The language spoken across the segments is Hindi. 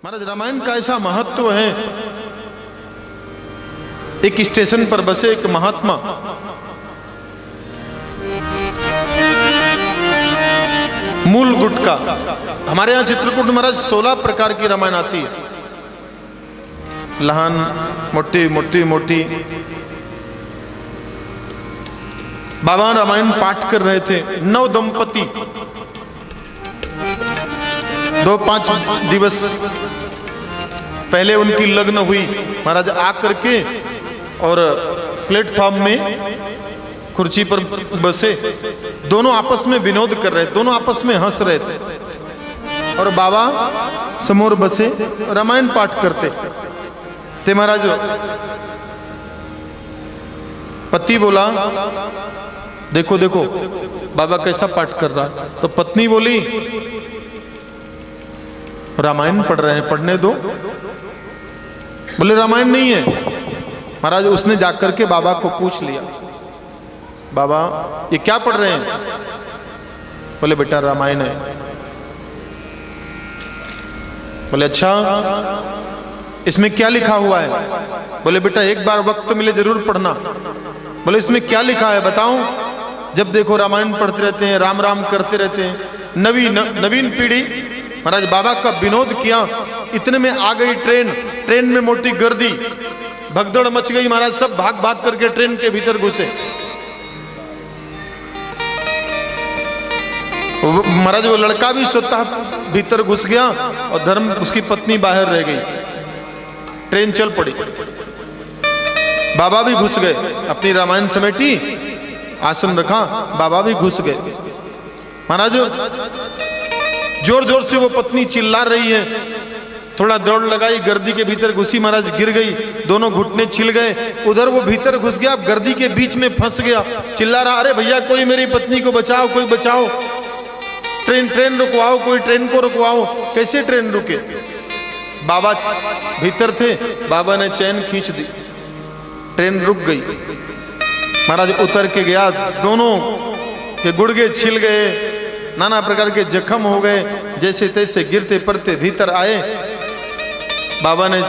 महाराज रामायण का ऐसा महत्व है। एक स्टेशन पर बसे एक महात्मा, मूल गुटका। हमारे यहाँ चित्रकूट महाराज 16 प्रकार की रामायण आती है, लहान मोटी मोटी मोटी। बाबा रामायण पाठ कर रहे थे। 9 दंपति 2-5 दिवस पहले उनकी लग्न हुई। महाराज आकर के और प्लेटफॉर्म में कुर्सी पर बसे, दोनों आपस में विनोद कर रहे थे, दोनों आपस में हंस रहे थे और बाबा समोर बसे रामायण पाठ करते थे। महाराज पति बोला, देखो देखो बाबा कैसा पाठ कर रहा है। तो पत्नी बोली, रामायण पढ़ रहे हैं, पढ़ने दो। बोले रामायण नहीं है। महाराज उसने जाकर के बाबा को पूछ लिया, बाबा ये क्या पढ़ रहे हैं? बोले बेटा रामायण है। बोले अच्छा इसमें क्या लिखा हुआ है? बोले बेटा एक बार वक्त मिले जरूर पढ़ना। बोले इसमें क्या लिखा है बताऊं? जब देखो रामायण पढ़ते रहते हैं, राम राम करते रहते हैं। नवीन पीढ़ी। महाराज बाबा का विनोद किया, इतने में आ गई ट्रेन। ट्रेन में मोटी गर्दी, भगदड़ मच गई। महाराज सब भाग भाग करके ट्रेन के भीतर घुसे। महाराज वो लड़का भी स्वतः भीतर घुस गया और धर्म उसकी पत्नी बाहर रह गई। ट्रेन चल पड़ी, बाबा भी घुस गए, अपनी रामायण समेटी, आसन रखा, बाबा भी घुस गए। महाराज जोर जोर से वो पत्नी चिल्ला रही है, थोड़ा दौड़ लगाई, गर्दी के भीतर घुसी, महाराज गिर गई, दोनों घुटने छिल गए। उधर वो भीतर घुस गया, गर्दी के बीच में फंस गया, चिल्ला रहा, अरे भैया कोई मेरी पत्नी को बचाओ, कोई बचाओ, ट्रेन रुकवाओ, कोई ट्रेन को रुकवाओ। कैसे ट्रेन रुके? बाबा भीतर थे, बाबा ने चैन खींच दी, ट्रेन रुक गई। महाराज उतर के गया, दोनों के गुड़गे छिल गए, नाना प्रकार के जख्म हो गए, जैसे तैसे गिरते पड़ते भीतर आए। बाबा ने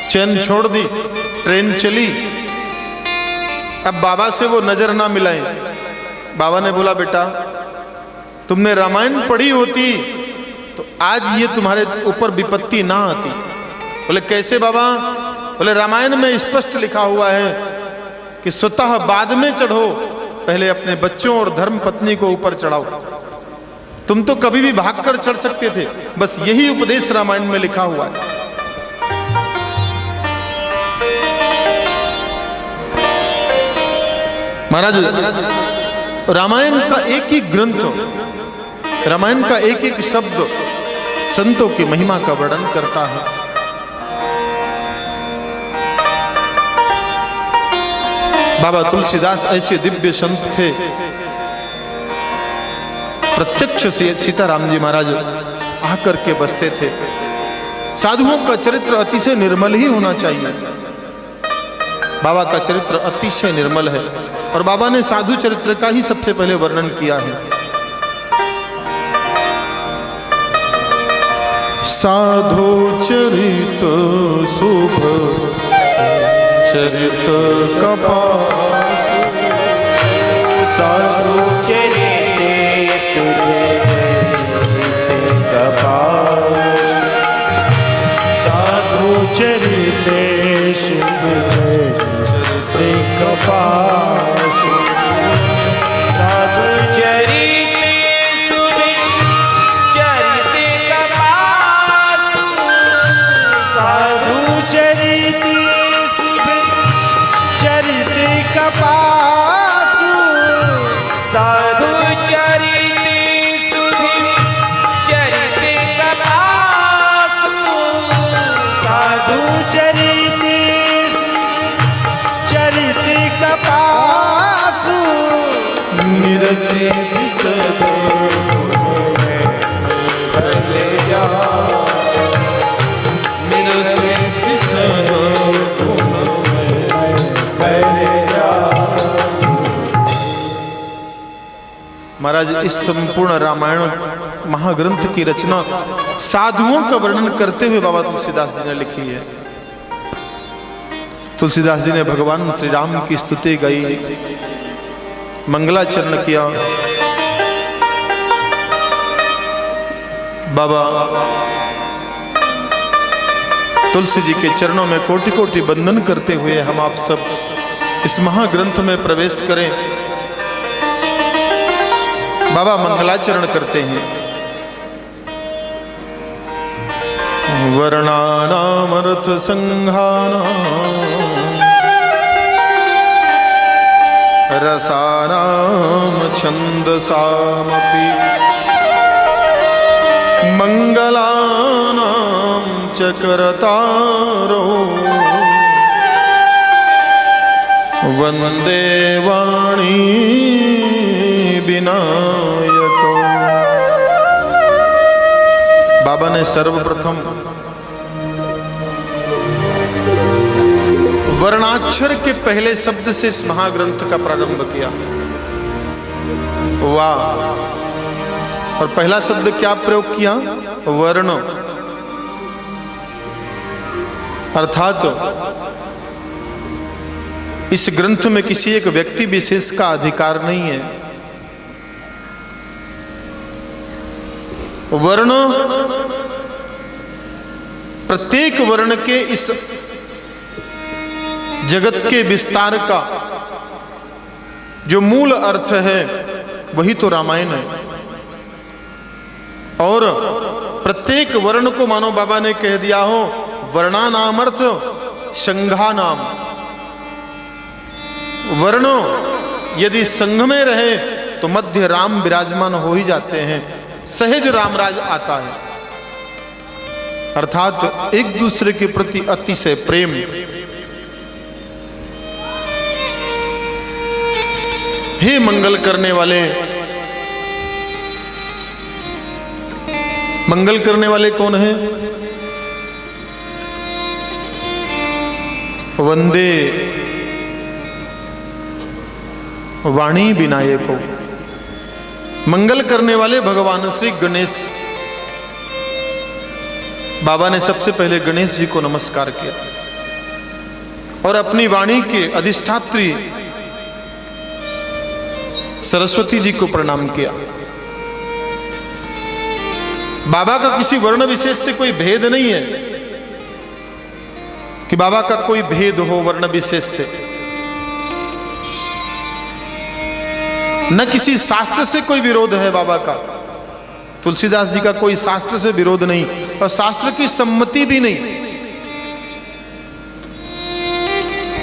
चैन छोड़ दी, ट्रेन चली। अब बाबा से वो नजर ना मिलाए। बाबा ने बोला, बेटा तुमने रामायण पढ़ी होती तो आज ये तुम्हारे ऊपर विपत्ति ना आती। बोले कैसे बाबा? बोले रामायण में स्पष्ट लिखा हुआ है कि स्वतः बाद में चढ़ो, पहले अपने बच्चों और धर्म पत्नी को ऊपर चढ़ाओ। तुम तो कभी भी भागकर चढ़ सकते थे, बस यही उपदेश रामायण में लिखा हुआ है। महाराज रामायण का एक ही ग्रंथ, रामायण का एक एक शब्द संतों की महिमा का वर्णन करता है। बाबा तुलसीदास ऐसे दिव्य संत थे, प्रत्यक्ष सीताराम जी महाराज आकर के बसते थे। साधुओं का चरित्र अतिशय निर्मल ही होना चाहिए। बाबा का चरित्र अतिशय निर्मल है और बाबा ने साधु चरित्र का ही सबसे पहले वर्णन किया है। साधु चरित शुभ चरित कपास, साधु चरित शुभ कपास, साधु चरित शुभ चरित कपास, साधु चरित शुभ चरित कपास, साधु चरित कपासु, साधु चरित शुभ चरित कपासु, साधु चरित चरित कपासु, निरसी विशद भले जा, निरसी विशद महाराज। इस संपूर्ण रामायण महाग्रंथ की रचना साधुओं का वर्णन करते हुए बाबा तुलसीदास जी ने लिखी है। तुलसीदास जी ने भगवान श्री राम की स्तुति गाई, मंगलाचरण किया। बाबा तुलसी जी के चरणों में कोटि कोटि बंदन करते हुए हम आप सब इस महाग्रंथ में प्रवेश करें। बाबा मंगलाचरण करते हैं। वर्णानामर्थ संघानां रसानां छन्दसामपि मंगलानां च करतारो वंदे वाणी विनायको। बाबा ने सर्वप्रथम वर्णाक्षर के पहले शब्द से इस महाग्रंथ का प्रारंभ किया। वाह! और पहला शब्द क्या प्रयोग किया? वर्ण। अर्थात इस ग्रंथ में किसी एक व्यक्ति विशेष का अधिकार नहीं है। वर्ण, प्रत्येक वर्ण के इस जगत के विस्तार का जो मूल अर्थ है वही तो रामायण है। और प्रत्येक वर्ण को मानो बाबा ने कह दिया हो वर्णानामर्थ संघा नाम। वर्ण यदि संघ में रहे तो मध्य राम विराजमान हो ही जाते हैं, सहज रामराज आता है। अर्थात एक दूसरे के प्रति अतिशय प्रेम। हे मंगल करने वाले, मंगल करने वाले कौन है? वंदे वाणी विनायको। मंगल करने वाले भगवान श्री गणेश। बाबा ने सबसे पहले गणेश जी को नमस्कार किया और अपनी वाणी के अधिष्ठात्री सरस्वती जी को प्रणाम किया। बाबा का किसी वर्ण विशेष से कोई भेद नहीं है कि बाबा का कोई भेद हो वर्ण विशेष से। न किसी शास्त्र से कोई विरोध है बाबा का। तुलसीदास जी का कोई शास्त्र से विरोध नहीं और शास्त्र की सम्मति भी नहीं।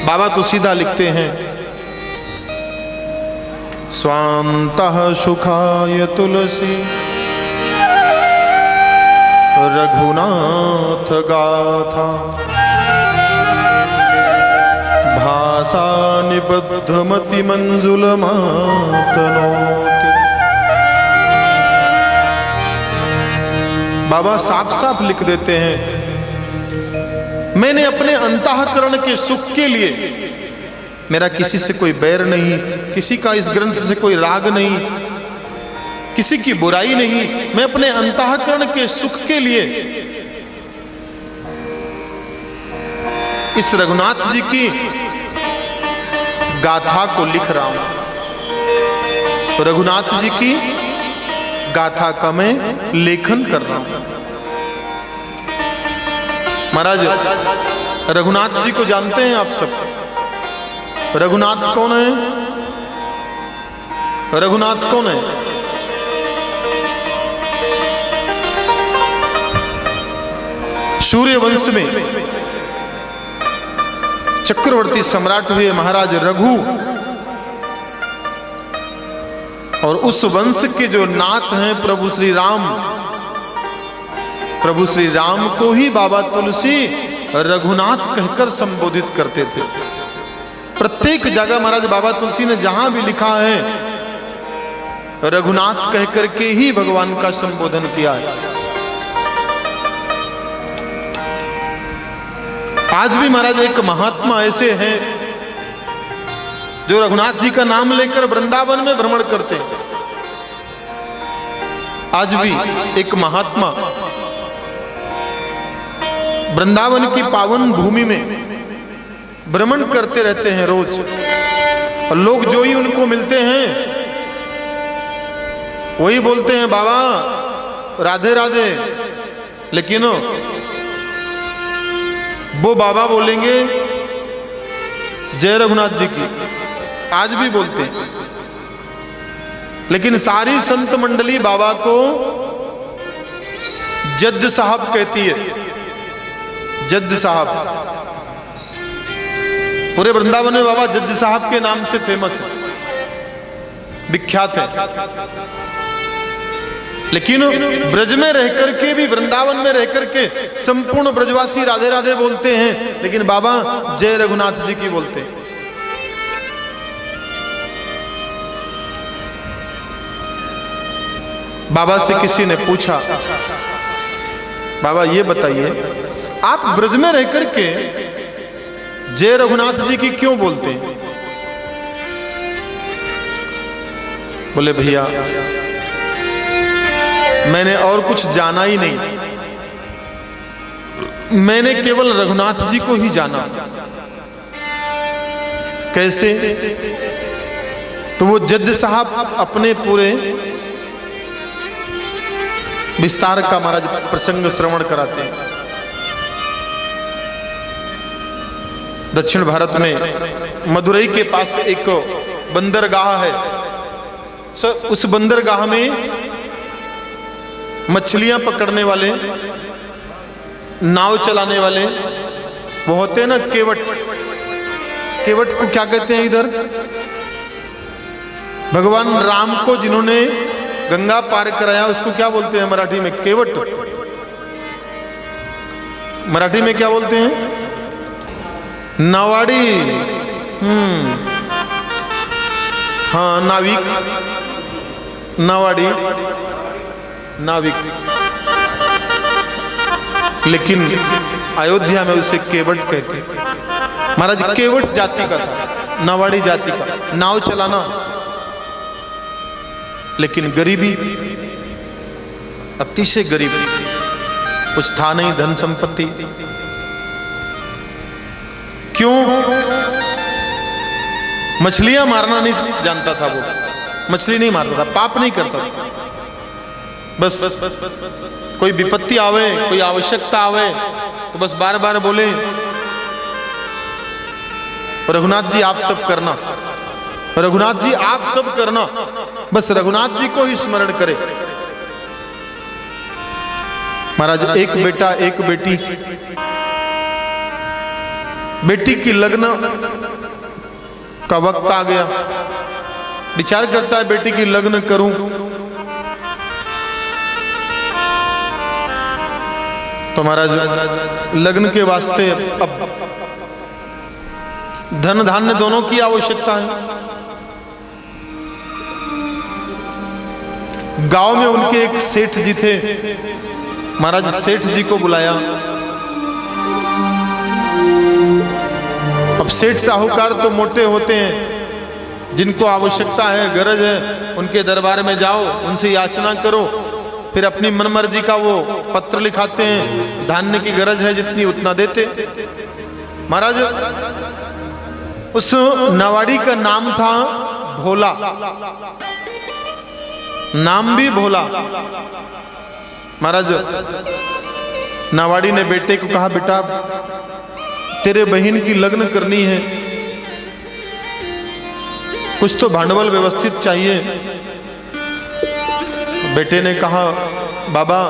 बाबा तो सीधा लिखते हैं स्वान्तः सुखाय तुलसी रघुनाथ गाथा भाषा निबद्धमति मंजुल मातनोति। बाबा साफ साफ लिख देते हैं मैंने अपने अंतःकरण के सुख के लिए, मेरा किसी से कोई बैर नहीं, किसी का इस ग्रंथ से कोई राग नहीं, किसी की बुराई नहीं। मैं अपने अंतःकरण के सुख के लिए इस रघुनाथ जी की गाथा को लिख रहा हूं। रघुनाथ जी की गाथा का मैं लेखन कर रहा हूं। महाराज रघुनाथ जी को जानते हैं आप सब? रघुनाथ कौन है? रघुनाथ कौन है? सूर्य वंश में चक्रवर्ती सम्राट हुए महाराज रघु, और उस वंश के जो नाथ हैं प्रभु श्री राम, प्रभु श्री राम को ही बाबा तुलसी रघुनाथ कहकर संबोधित करते थे। प्रत्येक जगह महाराज बाबा तुलसी ने जहां भी लिखा है रघुनाथ कहकर के ही भगवान का संबोधन किया है। आज भी महाराज एक महात्मा ऐसे हैं जो रघुनाथ जी का नाम लेकर वृंदावन में भ्रमण करते हैं। आज भी एक महात्मा वृंदावन की पावन भूमि में भ्रमण करते रहते हैं रोज, और लोग जो ही उनको मिलते हैं वही बोलते हैं बाबा राधे राधे, लेकिन वो बाबा बोलेंगे जय रघुनाथ जी की, आज भी बोलते हैं। लेकिन सारी संत मंडली बाबा को जज साहब कहती है, जज साहब। पूरे वृंदावन में बाबा जज साहब के नाम से फेमस है, विख्यात है। लेकिन ब्रज में रहकर के भी, वृंदावन में रहकर के संपूर्ण ब्रजवासी राधे राधे बोलते हैं, लेकिन बाबा जय रघुनाथ जी की बोलते हैं। बाबा से किसी ने पूछा, बाबा ये बताइए आप ब्रज में रहकर के जय रघुनाथ जी की क्यों बोलते हैं? बोले भैया मैंने और कुछ जाना ही नहीं, मैंने केवल रघुनाथ जी को ही जाना। कैसे? तो वो जज साहब अपने पूरे विस्तार का महाराज प्रसंग श्रवण कराते हैं। दक्षिण भारत में मदुरई के पास एक बंदरगाह है। उस बंदरगाह में मछलियां पकड़ने वाले, नाव चलाने वाले वो होते हैं ना, केवट। केवट को क्या कहते हैं इधर? भगवान राम को जिन्होंने गंगा पार कराया उसको क्या बोलते हैं मराठी में? केवट। मराठी में क्या बोलते हैं? नावाड़ी। हाँ, नाविक, नावाड़ी, नाविक। लेकिन अयोध्या में उसे केवट कहते। महाराज केवट जाति का था, नावाड़ी जाति का, नाव चलाना। लेकिन गरीबी, अतिशय गरीबी, कुछ था नहीं, धन संपत्ति। क्यों? मछलियां मारना नहीं जानता था वो, मछली नहीं मारता था, पाप नहीं करता था। बस कोई विपत्ति आवे, कोई आवश्यकता आवे तो बस बार बार बोले रघुनाथ जी आप सब करना, रघुनाथ जी आप सब करना, बस रघुनाथ जी को ही स्मरण करे। महाराज एक बेटा एक बेटी, बेटी की लग्न का वक्त आ गया, विचार करता है बेटी की लग्न करूं। तो महाराज लग्न के वास्ते अब धन धान्य दोनों की आवश्यकता है। गांव में उनके एक सेठ जी थे, महाराज सेठ जी को बुलाया। अब सेठ साहूकार तो मोटे होते हैं, जिनको आवश्यकता है, गरज है, उनके दरबार में जाओ, उनसे याचना करो, फिर अपनी मनमर्जी का वो पत्र लिखाते हैं, धान्य की गरज है जितनी उतना देते। महाराज उस नावाड़ी का नाम था भोला, नाम भी भोला। महाराज नावाड़ी ने बेटे को कहा, बेटा तेरे बहन की लग्न करनी है, कुछ तो भांडवल व्यवस्थित चाहिए। बेटे ने कहा, बाबा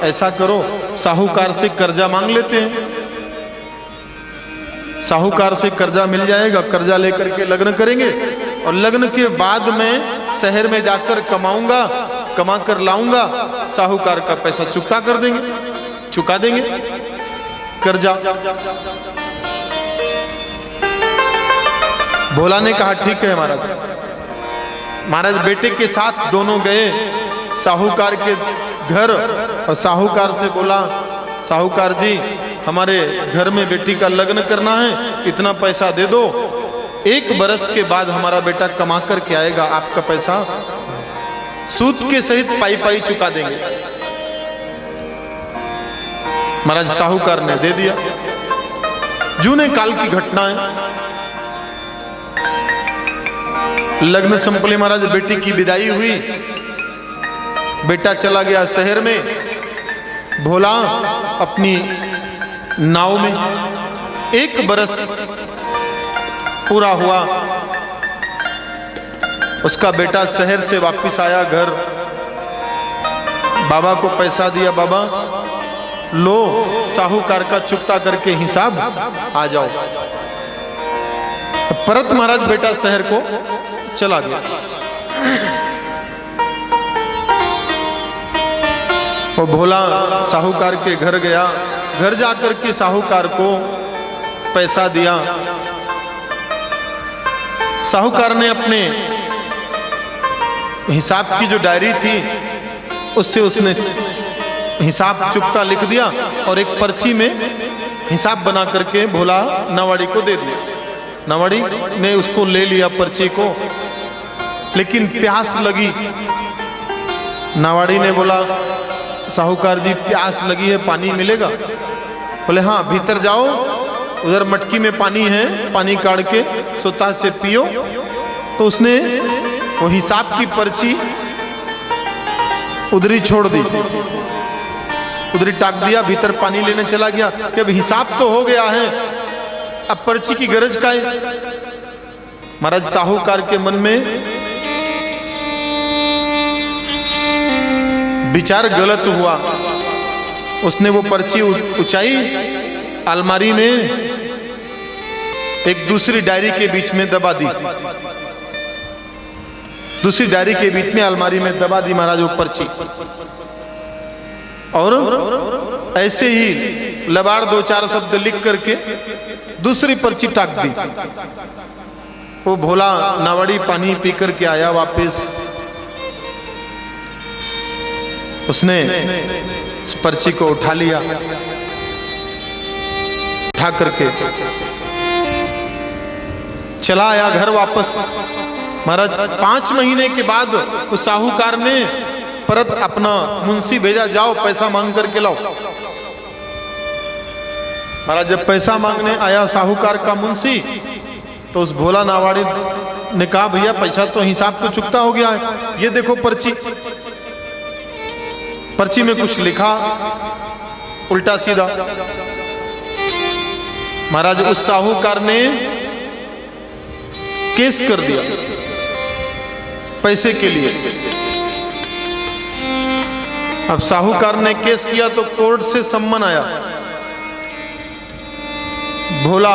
ऐसा करो, साहूकार से कर्जा मांग लेते हैं, साहूकार से कर्जा मिल जाएगा, कर्जा लेकर के लग्न करेंगे, और लग्न के बाद में शहर में जाकर कमाऊंगा, कमा कर लाऊंगा, साहूकार का पैसा चुकता कर देंगे, चुका देंगे कर्जा। भोला ने कहा ठीक है महाराज। महाराज बेटे के साथ दोनों गए साहूकार के घर, और साहूकार से बोला, साहूकार जी हमारे घर में बेटी का लग्न करना है, इतना पैसा दे दो, 1 बरस के बाद हमारा बेटा कमा कर के आएगा, आपका पैसा सूद के सहित पाई पाई चुका देंगे। महाराज साहूकार ने दे दिया। जूने काल की घटना है। लग्न संपले महाराज, बेटी की विदाई हुई, बेटा चला गया शहर में। भोला अपनी नाव में, 1 बरस पूरा हुआ, उसका बेटा शहर से वापस आया घर, बाबा को पैसा दिया, बाबा लो साहूकार का चुकता करके हिसाब आ जाओ। परत महाराज बेटा शहर को चला गया। वो भोला साहूकार के घर गया, घर जाकर के साहूकार को पैसा दिया। साहूकार ने अपने हिसाब की जो डायरी थी उससे उसने हिसाब चुकता लिख दिया और एक पर्ची में हिसाब बना करके भोला नावाड़ी को दे दिया। नावाड़ी ने उसको ले लिया पर्ची को, लेकिन प्यास लगी। नावाड़ी ने बोला, साहूकार जी प्यास लगी है, पानी मिलेगा? बोले हाँ, भीतर जाओ, उधर मटकी में पानी है, पानी काढ़ के सोता से पियो। तो उसने वो हिसाब की पर्ची उधरी छोड़ दी, उधरी टाक दिया, भीतर पानी लेने चला गया कि अब हिसाब तो हो गया है, अब पर्ची की गरज का है। महाराज साहूकार के मन में विचार गलत हुआ। उसने वो पर्ची उचाई, अलमारी में एक दूसरी डायरी के बीच में दबा दी, दूसरी डायरी के बीच में अलमारी में दबा दी महाराज वो पर्ची। और ऐसे ही लबाड़ 2-4 शब्द लिख करके दूसरी पर्ची टाक दी। वो भोला नावाड़ी पानी पी करके आया वापस। उसने उस पर्ची को उठा लिया, उठा करके चला आया घर वापस। महाराज 5 महीने के बाद उस साहूकार ने परत अपना मुंशी भेजा, जाओ पैसा मांग करके लाओ। महाराज जब पैसा मांगने आया साहूकार का मुंशी, तो उस भोला नावाड़ी ने कहा, भैया पैसा तो हिसाब तो चुकता हो गया है, ये देखो पर्ची। पर्ची में कुछ लिखा उल्टा सीधा। महाराज उस साहूकार ने केस कर दिया पैसे के लिए। अब साहूकार ने केस किया तो कोर्ट से सम्मन आया। भोला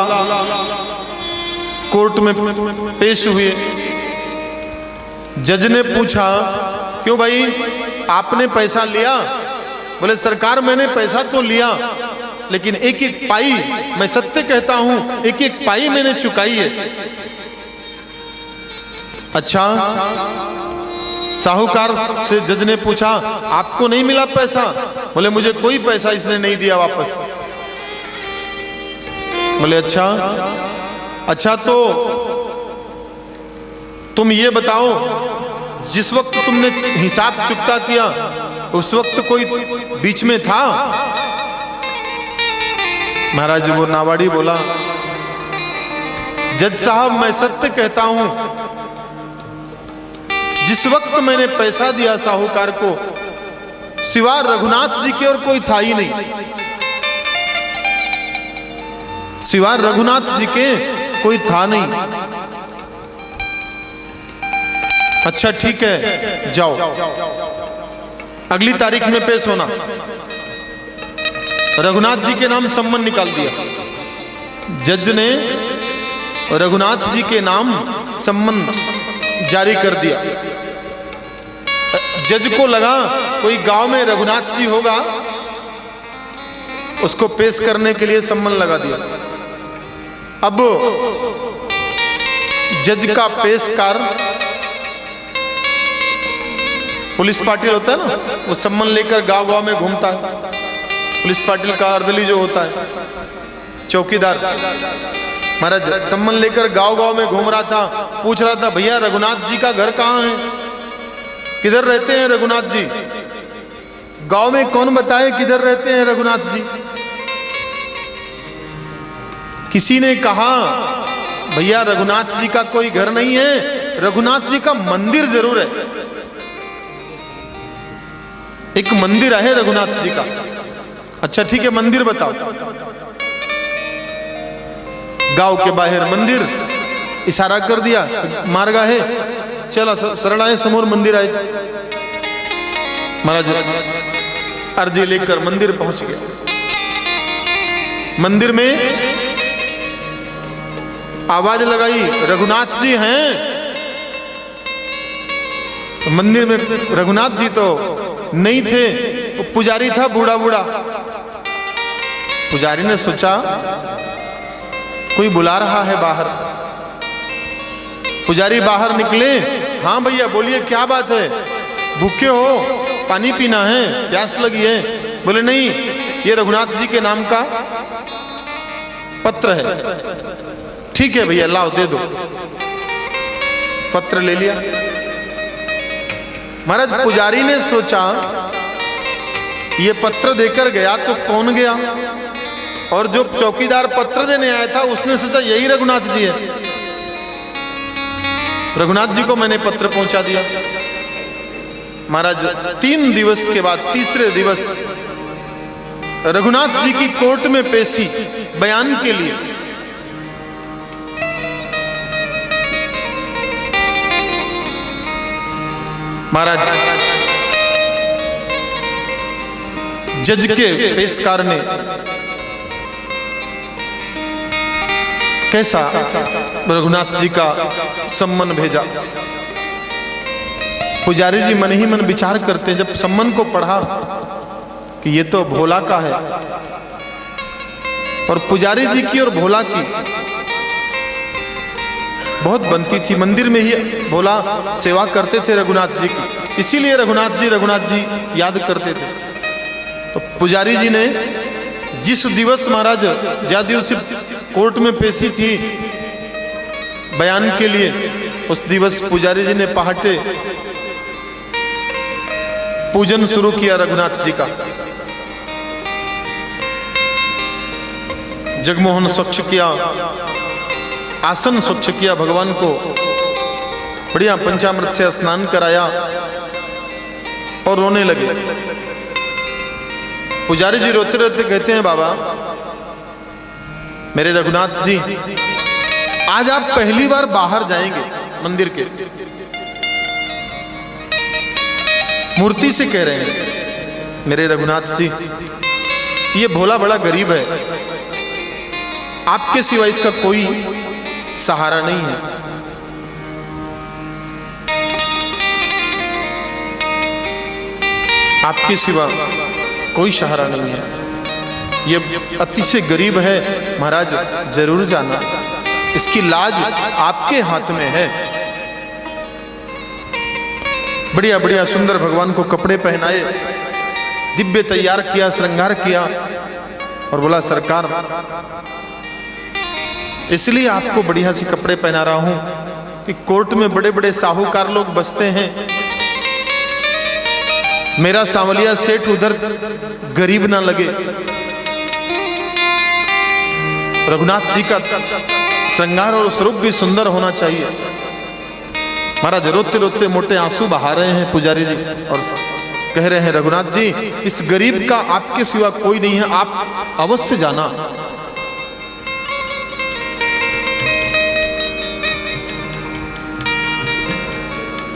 कोर्ट में पेश हुए। जज ने पूछा, क्यों भाई आपने पैसा लिया? बोले सरकार मैंने पैसा तो लिया, लेकिन एक एक पाई, मैं सत्य कहता हूं, एक एक पाई मैंने चुकाई है। अच्छा, साहूकार से जज ने पूछा, आपको नहीं मिला पैसा? बोले मुझे कोई पैसा इसने नहीं दिया वापस। बोले अच्छा तो तुम ये बताओ, जिस वक्त तुमने हिसाब चुकता किया उस वक्त कोई बीच में था? महाराज वो नावाड़ी बोला, जज साहब मैं सत्य कहता हूं, जिस वक्त मैंने पैसा दिया साहूकार को, सिवा रघुनाथ जी के और कोई था ही नहीं, सिवा रघुनाथ जी के कोई था नहीं। अच्छा ठीक है, जाओ अगली तारीख में पेश होना। रघुनाथ जी के नाम सम्मन निकाल दिया। जज ने रघुनाथ जी के नाम सम्मन जारी कर दिया। जज को लगा कोई गांव में रघुनाथ जी होगा, उसको पेश करने के लिए सम्मन लगा दिया। अब जज का पेशकार पुलिस पाटिल होता है ना, वो सम्मन लेकर गांव गांव में घूमता है। पुलिस पाटिल का अर्दली जो होता है, चौकीदार। महाराज सम्मन लेकर गांव गांव में घूम रहा था, पूछ रहा था, भैया रघुनाथ जी का घर कहाँ है, किधर रहते हैं रघुनाथ जी? गांव में कौन बताए किधर रहते हैं रघुनाथ जी? किसी ने कहा भैया रघुनाथ जी का कोई घर नहीं है, रघुनाथ जी का मंदिर जरूर है। एक मंदिर है रघुनाथ जी का। अच्छा ठीक है, मंदिर बताओ। गांव के बाहर मंदिर, इशारा कर दिया, मार्गा है, चला सरल आए, समोर मंदिर आए। महाराज अर्जी लेकर मंदिर पहुंच गया। मंदिर में आवाज लगाई, रघुनाथ जी हैं। तो मंदिर में रघुनाथ जी तो नहीं थे, वो पुजारी था, बूढ़ा बूढ़ा। पुजारी ने सोचा कोई बुला रहा है बाहर। पुजारी बाहर निकले, हाँ भैया बोलिए क्या बात है, भूखे हो, पानी पीना है, प्यास लगी है? बोले नहीं, ये रघुनाथ जी के नाम का पत्र है। ठीक है भैया लाओ दे दो। पत्र ले लिया। महाराज पुजारी ने सोचा ये पत्र देकर गया तो कौन गया, और जो चौकीदार पत्र देने आया था उसने सोचा यही रघुनाथ जी है। रघुनाथ जी को मैंने पत्र पहुंचा दिया। महाराज 3 दिवस के बाद तीसरे दिवस रघुनाथ जी की कोर्ट में पेशी बयान के लिए। महाराज जज के पेशकार ने कैसा रघुनाथ जी का सम्मन भेजा। पुजारी जी मन ही मन विचार करते हैं, जब सम्मन को पढ़ा कि ये तो भोला का है, और पुजारी जी की और भोला की बहुत बनती थी। मंदिर में ही भोला सेवा करते थे रघुनाथ जी की, इसीलिए रघुनाथ जी याद करते थे। तो पुजारी जी ने जिस दिवस महाराज ज्या दिवस कोर्ट में पेशी थी बयान के लिए, उस दिवस पुजारी जी ने पहाटे पूजन शुरू किया रघुनाथ जी का। जगमोहन स्वच्छ किया, आसन स्वच्छ किया, भगवान को बढ़िया पंचामृत से स्नान कराया और रोने लगे। पुजारी जी रोते रोते कहते हैं, बाबा मेरे रघुनाथ जी, आज आप पहली बार बाहर जाएंगे मंदिर के। मूर्ति से कह रहे हैं, मेरे रघुनाथ जी ये भोला बड़ा गरीब है, आपके सिवा इसका कोई सहारा नहीं है। आपके सिवा कोई सहारा नहीं है, ये अतिशय गरीब है, महाराज जरूर जाना, इसकी लाज आपके हाथ में है। बढ़िया बढ़िया सुंदर भगवान को कपड़े पहनाए, दिव्य तैयार किया, श्रृंगार किया, और बोला सरकार इसलिए आपको बढ़िया से कपड़े पहना रहा हूं कि कोर्ट में बड़े बड़े साहूकार लोग बसते हैं, मेरा सांवलिया सेठ उधर गरीब ना लगे। रघुनाथ जी का श्रृंगार और स्वरूप भी सुंदर होना चाहिए। महाराज रोते रोते मोटे आंसू बहा रहे हैं पुजारी जी, और कह रहे हैं रघुनाथ जी इस गरीब का आपके सिवा कोई नहीं है, आप अवश्य जाना।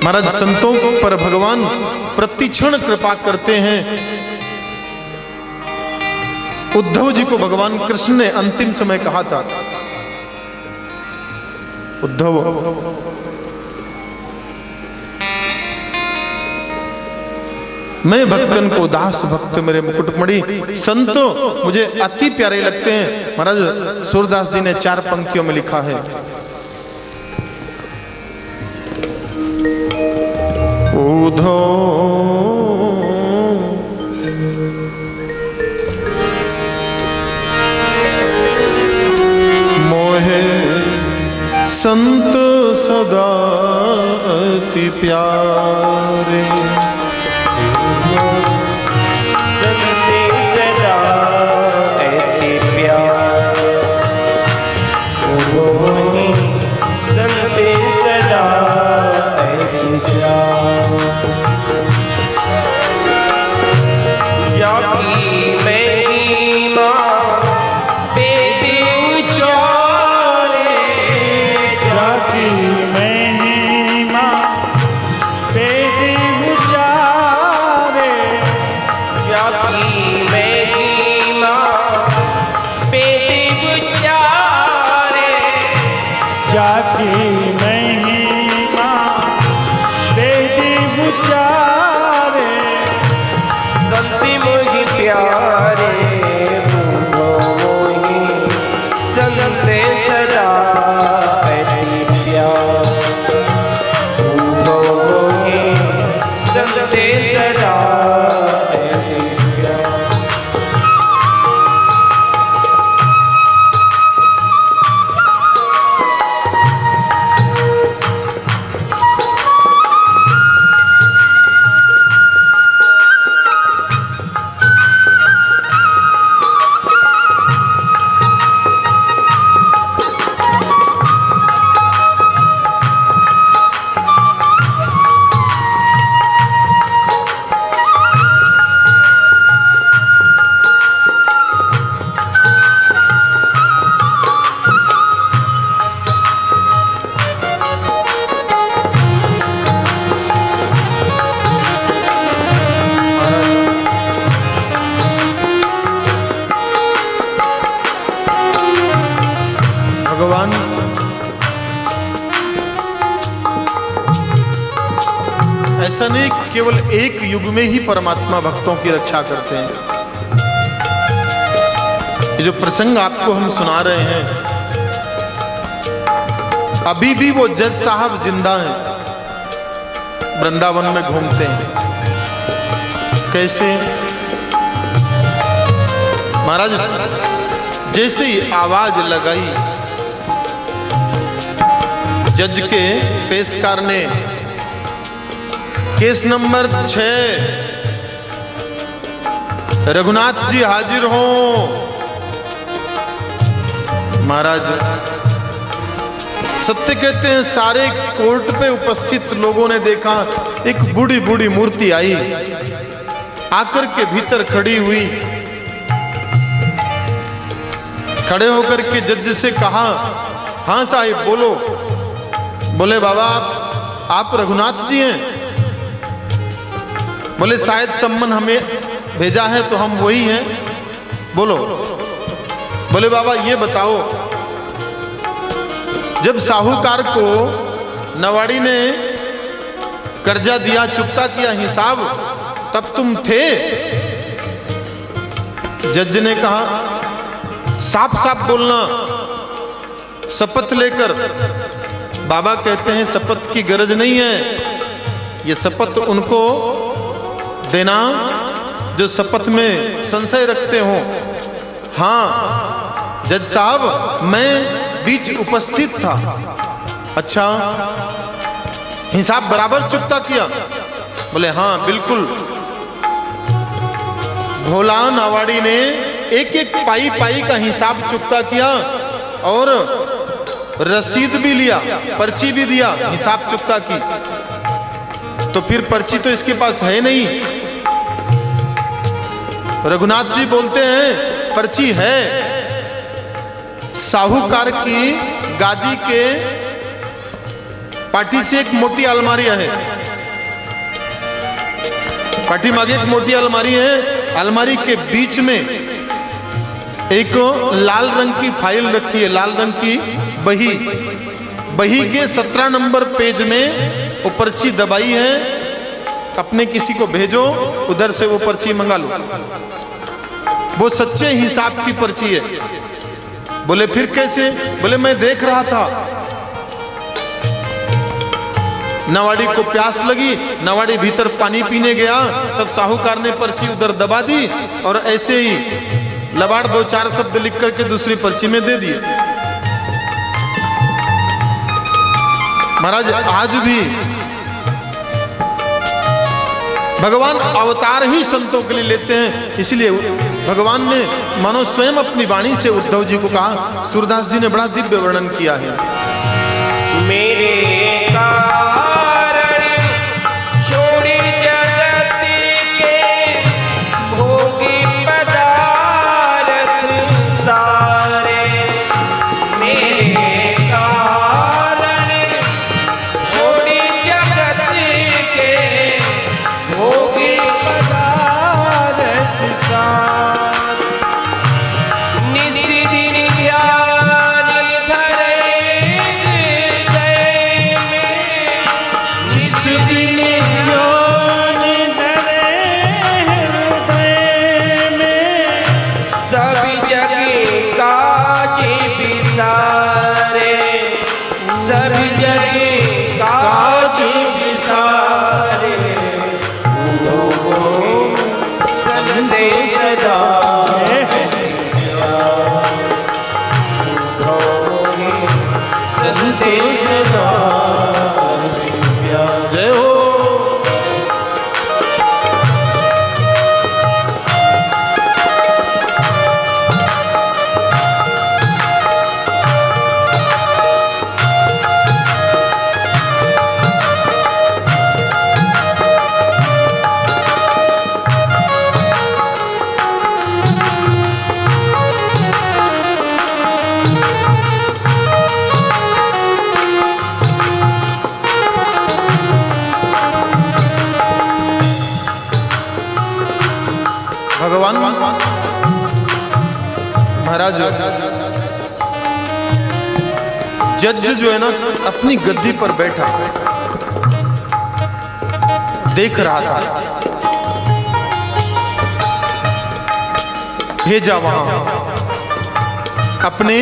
महाराज संतों पर भगवान प्रतिक्षण कृपा करते हैं। उद्धव जी को भगवान कृष्ण ने अंतिम समय कहा था, उद्धव मैं भक्तन को दास भक्त मेरे मुकुटमणि। संत मुझे अति प्यारे लगते हैं। महाराज सूरदास जी ने 4 पंक्तियों में लिखा है, उद्धव मोहे संत सदा अति प्यारे, संते सदा अति प्यारे। ऐसा नहीं केवल एक युग में ही परमात्मा भक्तों की रक्षा करते हैं। ये जो प्रसंग आपको हम सुना रहे हैं, अभी भी वो जज साहब जिंदा हैं, वृंदावन में घूमते हैं। कैसे? महाराज जैसे ही आवाज लगाई जज के पेशकार ने, केस नंबर 6, रघुनाथ जी हाजिर हो। महाराज सत्य कहते हैं, सारे कोर्ट पे उपस्थित लोगों ने देखा एक बूढ़ी बूढ़ी मूर्ति आई, आकर के भीतर खड़ी हुई, खड़े होकर के जज से कहा, हाँ साहिब बोलो। बोले बाबा आप रघुनाथ जी हैं? बोले शायद सम्मन हमें भेजा है तो हम वही हैं। बोलो। बोले बाबा ये बताओ, जब साहूकार को नवाड़ी ने कर्जा दिया, चुकता किया हिसाब, तब तुम थे? जज ने कहा साफ साफ बोलना, शपथ लेकर। बाबा कहते हैं शपथ की गरज नहीं है, ये शपथ उनको देना जो शपथ में संशय रखते हो। हाँ जज साहब मैं बीच उपस्थित था। अच्छा हिसाब बराबर चुकता किया? बोले हाँ बिल्कुल। भोला नावाड़ी ने एक एक पाई पाई का हिसाब चुकता किया और रसीद भी लिया, पर्ची भी दिया, हिसाब चुकता की। तो फिर पर्ची तो इसके पास है नहीं। रघुनाथ जी बोलते हैं पर्ची है। साहूकार की गादी के पाटी से एक मोटी अलमारी है, पाटी मागे एक मोटी अलमारी है, अलमारी के बीच में एक लाल रंग की फाइल रखी है, लाल रंग की बही, बही के 17 नंबर पेज में वो पर्ची दबाई है। अपने किसी को भेजो, उधर से वो पर्ची मंगा लो, वो सच्चे हिसाब की पर्ची है। बोले फिर कैसे? बोले मैं देख रहा था, नवाड़ी को प्यास लगी, नवाड़ी भीतर पानी पीने गया, तब साहूकार ने पर्ची उधर दबा दी और ऐसे ही लबाड़ 2-4 शब्द लिख करके दूसरी पर्ची में दे दिए। महाराज आज भी भगवान अवतार ही संतों के लिए लेते हैं, इसलिए भगवान ने मानो स्वयं अपनी वाणी से उद्धव जी को कहा। सूरदास जी ने बड़ा दिव्य वर्णन किया है। मेरे कारण छोड़ी जगत के भोगी पदार्थ सारे, मेरे कारण छोड़ी जगत के भोगी पदार्थ सारे, नित दिन ध्यान धरे जय हो। भगवान महाराज जज जो है ना अपनी गद्दी पर बैठा, देख रहा था, भेजा वहां अपने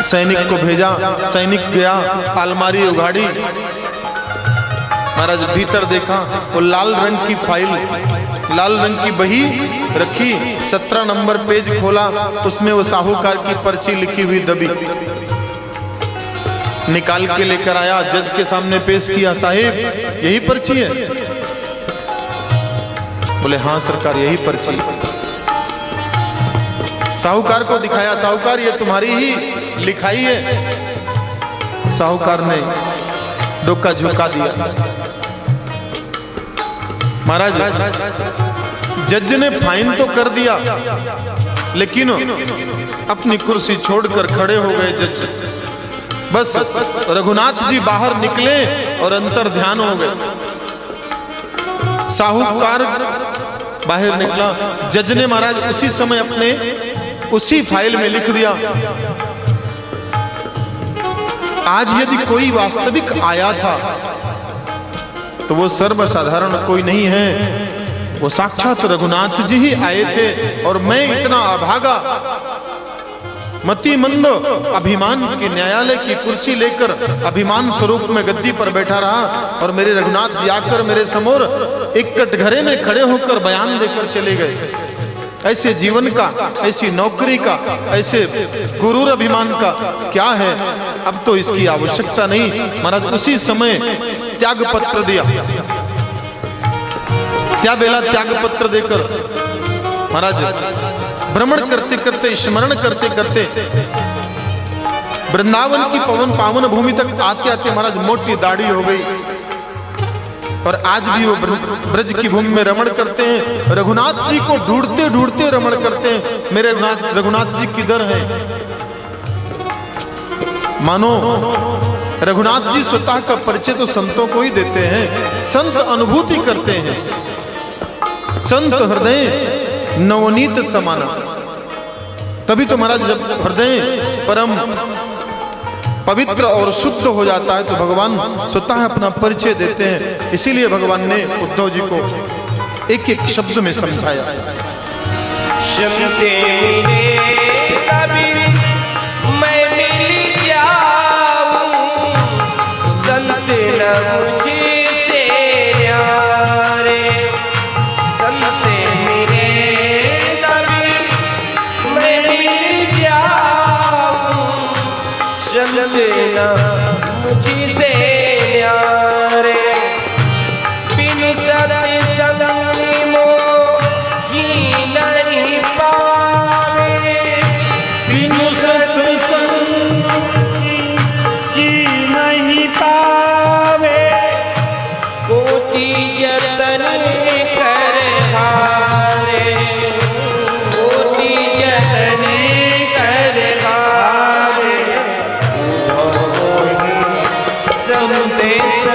सैनिक को भेजा। सैनिक गया, अलमारी उगाड़ी, महाराज भीतर देखा वो लाल रंग की फाइल, लाल रंग की बही रखी, 17 नंबर पेज खोला, उसमें वो साहूकार की पर्ची लिखी हुई दबी। निकाल के लेकर आया, जज के सामने पेश किया, साहिब यही पर्ची है? बोले हाँ सरकार यही पर्ची है। साहूकार को दिखाया, साहूकार ये तुम्हारी ही लिखाई है। साहूकार ने डोका झुका दिया। महाराज जज ने फाइन तो कर दिया, लेकिन अपनी कुर्सी छोड़कर खड़े हो गए जज। बस रघुनाथ जी बाहर निकले और अंतर ध्यान हो गए। साहूकार बाहर निकला, जज ने महाराज उसी समय अपने उसी फाइल में लिख दिया, आज यदि कोई वास्तविक आया था तो वो सर्वसाधारण कोई नहीं है, वो साक्षात रघुनाथ जी ही आए थे। और मैं इतना अभागा, मतिमंद, अभिमान की न्यायालय की कुर्सी लेकर अभिमान स्वरूप में गद्दी पर बैठा रहा, और मेरे रघुनाथ जी आकर मेरे समोर एक कटघरे में खड़े होकर बयान देकर चले गए। ऐसे जीवन का, ऐसी नौकरी का, ऐसे गुरूर अभिमान का क्या है? अब तो इसकी आवश्यकता नहीं। महाराज उसी समय त्याग पत्र दिया। क्या बेला त्याग पत्र देकर महाराज भ्रमण करते करते, स्मरण करते करते वृंदावन की पावन भूमि तक आते आते महाराज मोटी दाढ़ी हो गई। और आज भी वो ब्रज की भूमि में रमण करते हैं, रघुनाथ जी को ढूंढते ढूंढते रमण करते हैं। मेरे रघुनाथ जी किधर हैं? मानो रघुनाथ जी स्वतः का परिचय तो संतों को ही देते हैं। संत अनुभूति करते हैं, संत हृदय नवनीत समाना। तभी तो महाराज जब हृदय परम पवित्र और शुद्ध हो जाता है तो भगवान स्वतः अपना परिचय देते हैं। इसीलिए भगवान ने उद्धव जी को एक एक शब्द में समझाया। शब्दे मिले तभी मैं मिल जाऊं, संत न मुझसे न्यारे। शब्दे मिले तभी मैं मिल जाऊं, शब्दे न मुझसे न्यारे। बिनु सत्य संग मोही नहीं पावे, बिनु सत्य संग जी नहीं पावे। कोटि यतन कर हारे, कोटि यतन कर हारे। संदेश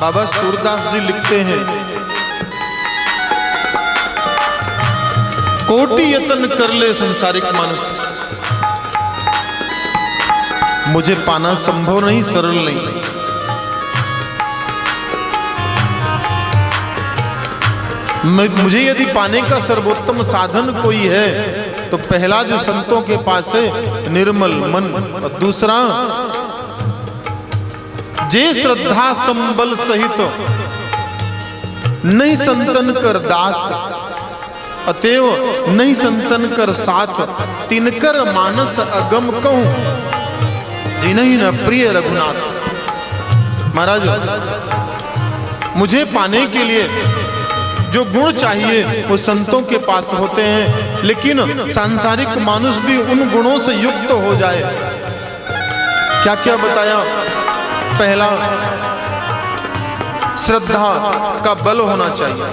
बाबा सूरदास जी लिखते हैं, कोटि यतन कर ले संसारिक मानुष, मुझे पाना संभव नहीं, सरल नहीं। मुझे यदि पाने का सर्वोत्तम साधन कोई है तो पहला जो संतों के पास है निर्मल मन, और दूसरा जे श्रद्धा संबल सहित नहीं संतन कर दास, अतएव नहीं संतन कर साथ, तिनकर मानस अगम कहूं विनयी न प्रिय रघुनाथ। महाराज, मुझे पाने के लिए जो गुण चाहिए वो संतों के पास होते हैं, लेकिन सांसारिक मानुष भी उन गुणों से युक्त हो जाए। क्या क्या बताया? पहला, श्रद्धा का बल होना चाहिए।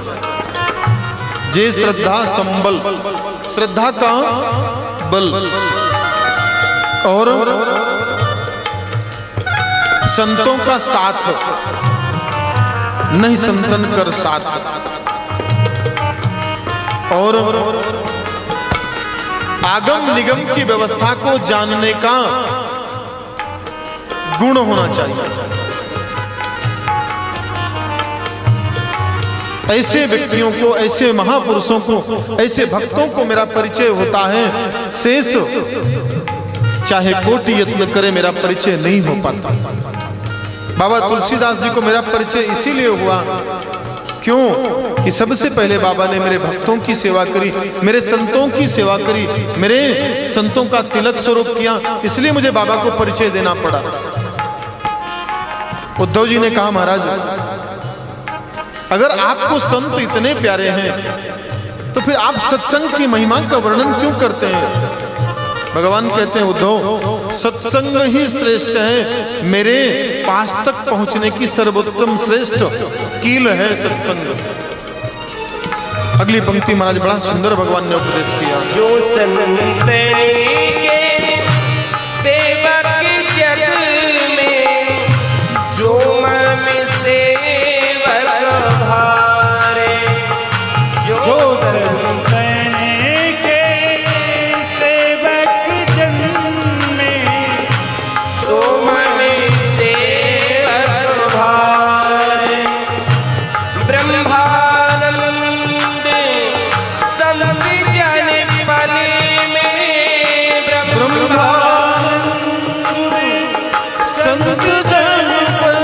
जे श्रद्धा संबल, श्रद्धा का बल। और संतों का साथ, नहीं संतन कर साथ। और आगम निगम की व्यवस्था को जानने का गुण होना चाहिए। ऐसे व्यक्तियों को, ऐसे महापुरुषों को, ऐसे भक्तों को मेरा परिचय होता है। शेष चाहे कोटि यत्न करे मेरा परिचय नहीं हो पाता। बाबा तुलसीदास जी को मेरा परिचय इसीलिए हुआ, क्यों कि सबसे पहले बाबा ने मेरे भक्तों की सेवा करी, मेरे संतों की सेवा करी, मेरे संतों का तिलक स्वरूप किया, इसलिए मुझे बाबा को परिचय देना पड़ा। उद्धव जी ने कहा, महाराज अगर आपको संत इतने प्यारे हैं तो फिर आप सत्संग की महिमा का वर्णन क्यों करते हैं? भगवान कहते हैं, उद्धव सत्संग ही श्रेष्ठ है, मेरे पास तक पहुंचने की सर्वोत्तम श्रेष्ठ कील है सत्संग। अगली पंक्ति महाराज बड़ा सुंदर भगवान ने उपदेश किया। जो संत के सेवक जग में, जो मन सेवक भारे, जो संत के सेवक जन में, जो मन सेवक भारे। ब्रह्मानंद संत जन पल में, संत जन पर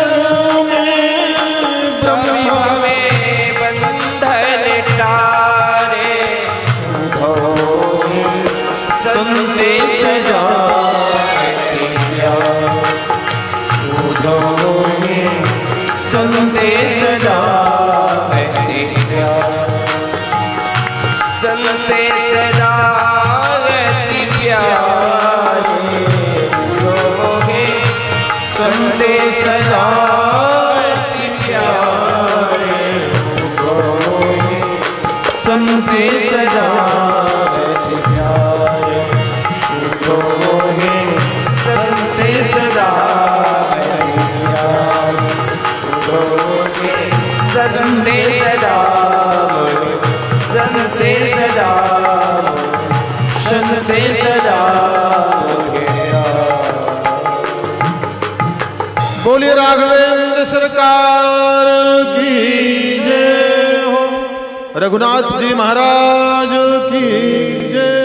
में ब्रह्मा में बंधन टारे। संदेश संदेश संदेश जागति प्यारे, संदेश जागति प्यारे, संदेश जागति प्यारे, संदेश जागति प्यारे, संदेश संदेश संदेश बोलिए राघवेंद्र सरकार की जय हो, रघुनाथ जी महाराज की जय।